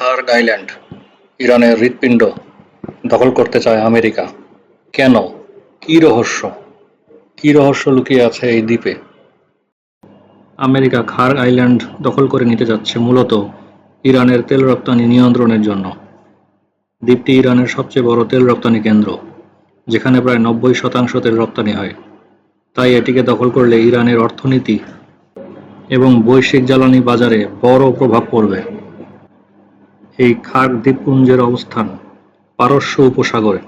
খার্গ island, ইরানের হৃৎপিণ্ড, দখল করতে চায় আমেরিকা। কেন? কী রহস্য? কী রহস্য লুকিয়ে আছে এই দ্বীপে? আমেরিকা খার্গ আইল্যান্ড দখল করে নিতে যাচ্ছে মূলত ইরানের তেল রপ্তানি নিয়ন্ত্রণের জন্য। দ্বীপটি ইরানের সবচেয়ে বড় তেল রপ্তানি কেন্দ্র, যেখানে প্রায় 90% তেল রপ্তানি হয়। তাই এটিকে দখল করলে ইরানের অর্থনীতি এবং বৈশ্বিক জ্বালানি বাজারে বড় প্রভাব পড়বে। এই খার্গ দ্বীপপুঞ্জের অবস্থান পারস্য উপসাগরে,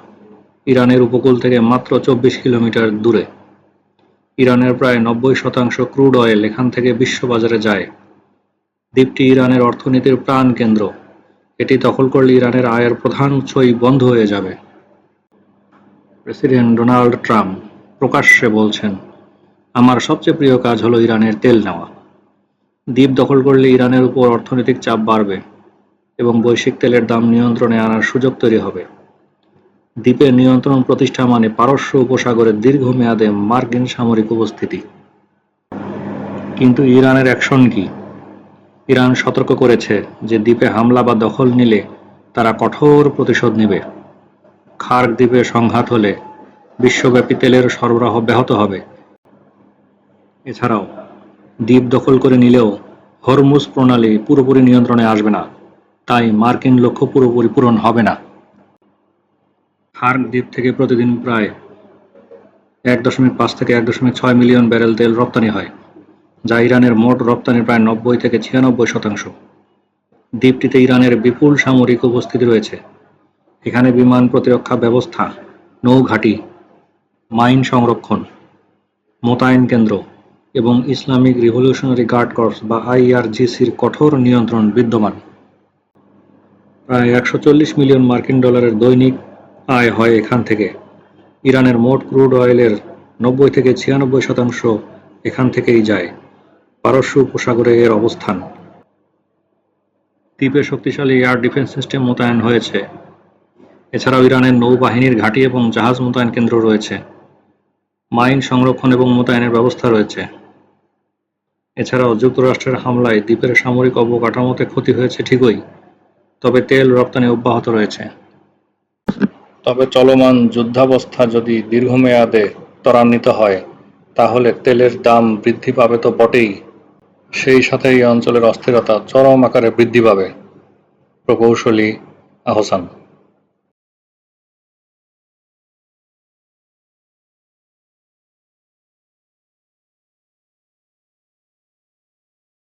ইরানের উপকূল থেকে মাত্র 24 কিলোমিটার দূরে। ইরানের প্রায় 90% ক্রুড অয়েল এখান থেকে বিশ্ববাজারে যায়। দ্বীপটি ইরানের অর্থনীতির প্রাণকেন্দ্র। এটি দখল করলে ইরানের আয়ের প্রধান উৎসই বন্ধ হয়ে যাবে। প্রেসিডেন্ট ডোনাল্ড ট্রাম্প প্রকাশ্যে বলছেন, আমার সবচেয়ে প্রিয় কাজ হলো ইরানের তেল নেওয়া। দ্বীপ দখল করলে ইরানের উপর অর্থনৈতিক চাপ বাড়বে এবং বৈশ্বিক তেলের দাম নিয়ন্ত্রণে আনার সুযোগ তৈরি হবে। দ্বীপের নিয়ন্ত্রণ প্রতিষ্ঠা মানে পারস্য উপসাগরের দীর্ঘমেয়াদে মার্কিন সামরিক উপস্থিতি। কিন্তু ইরানের অ্যাকশন কি? ইরান সতর্ক করেছে যে দ্বীপে হামলা বা দখল নিলে তারা কঠোর প্রতিশোধ নেবে। খার্গ দ্বীপে সংঘাত হলে বিশ্বব্যাপী তেলের সরবরাহ ব্যাহত হবে। এছাড়াও দ্বীপ দখল করে নিলেও হরমুজ প্রণালী পুরোপুরি নিয়ন্ত্রণে আসবে না, তাই মার্কিন লক্ষ্য পুরোপুরি পূরণ হবে না। খার্গ দ্বীপ থেকে প্রতিদিন প্রায় 1.5 থেকে 1.6 মিলিয়ন ব্যারেল তেল রপ্তানি হয়, যা ইরানের মোট রপ্তানির প্রায় 90 থেকে 96%। দ্বীপটিতে ইরানের বিপুল সামরিক উপস্থিতি রয়েছে। এখানে বিমান প্রতিরক্ষা ব্যবস্থা, নৌঘাঁটি, মাইন সংরক্ষণ, মোতায়েন কেন্দ্র এবং ইসলামিক রিভলিউশনারি গার্ড কর্পস বা IRGCর কঠোর নিয়ন্ত্রণ বিদ্যমান। প্রায় 140 মিলিয়ন মার্কিন ডলারের দৈনিক আয় হয় এখান থেকে। ইরানের মোট ক্রুড অয়েলের 90 থেকে 96% এখান থেকেই যায়। পারস্য উপসাগরে এর অবস্থান। দ্বীপে শক্তিশালী এয়ার ডিফেন্স সিস্টেম মোতায়েন হয়েছে। এছাড়াও ইরানের নৌবাহিনীর ঘাঁটি এবং জাহাজ মোতায়েন কেন্দ্র রয়েছে। মাইন সংরক্ষণ এবং মোতায়েনের ব্যবস্থা রয়েছে। এছাড়াও যুক্তরাষ্ট্রের হামলায় দ্বীপের সামরিক অবকাঠামোতে ক্ষতি হয়েছে ঠিকই, তবে তেল রপ্তানি অব্যাহত রয়েছে। তবে চলমান যুদ্ধাবস্থা যদি দীর্ঘমেয়াদে ত্বরান্বিত হয়, তাহলে তেলের দাম বৃদ্ধি পাবে তো বটেই, সেই সাথে এই অঞ্চলের অস্থিরতা চরম আকারে বৃদ্ধি পাবে। প্রকৌশলী আহসান।